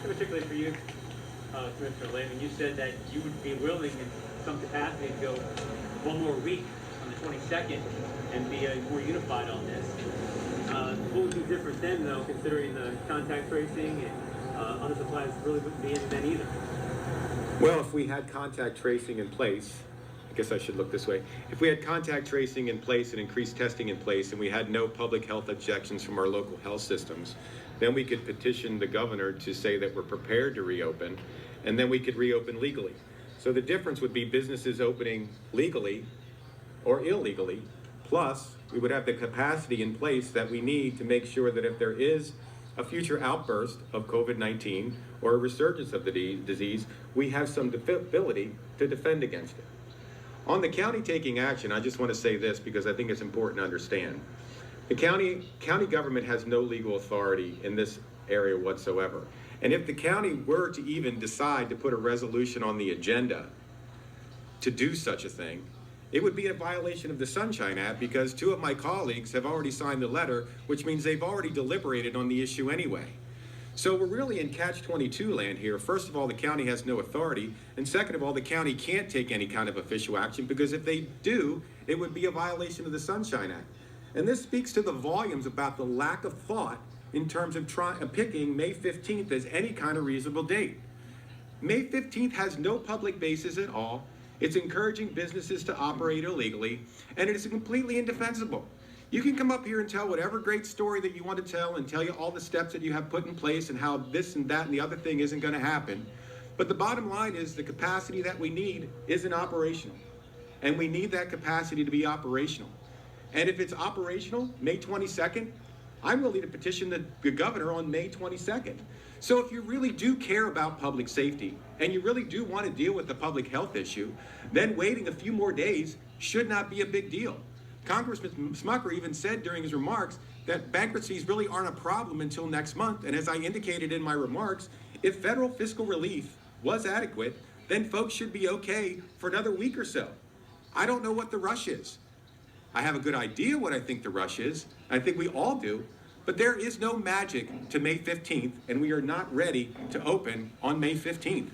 particularly for you, Commissioner Lehman, you said that you would be willing in some capacity to go one more week on the 22nd and be more unified on this. What would be different then, though, considering the contact tracing and other supplies really wouldn't be in then either? Well, if we had contact tracing in place, I guess I should look this way. If we had contact tracing in place and increased testing in place, and we had no public health objections from our local health systems, then we could petition the governor to say that we're prepared to reopen, and then we could reopen legally. So the difference would be businesses opening legally or illegally, plus we would have the capacity in place that we need to make sure that if there is a future outburst of COVID-19 or a resurgence of the disease, we have some ability to defend against it. On the county taking action, I just want to say this because I think it's important to understand. The county government has no legal authority in this area whatsoever. And if the county were to even decide to put a resolution on the agenda to do such a thing, it would be a violation of the Sunshine Act because two of my colleagues have already signed the letter, which means they've already deliberated on the issue anyway. So we're really in catch-22 land here. First of all, the county has no authority, and second of all, the county can't take any kind of official action because if they do, it would be a violation of the Sunshine Act. And this speaks to the volumes about the lack of thought in terms of picking May 15th as any kind of reasonable date. May 15th has no public basis at all. It's encouraging businesses to operate illegally, and it is completely indefensible. You can come up here and tell whatever great story that you want to tell and tell you all the steps that you have put in place and how this and that and the other thing isn't going to happen. But the bottom line is the capacity that we need isn't operational. And we need that capacity to be operational. And if it's operational, May 22nd, I'm willing to petition the governor on May 22nd. So if you really do care about public safety and you really do want to deal with the public health issue, then waiting a few more days should not be a big deal. Congressman Smucker even said during his remarks that bankruptcies really aren't a problem until next month. And as I indicated in my remarks, if federal fiscal relief was adequate, then folks should be okay for another week or so. I don't know what the rush is. I have a good idea what I think the rush is. I think we all do. But there is no magic to May 15th, and we are not ready to open on May 15th.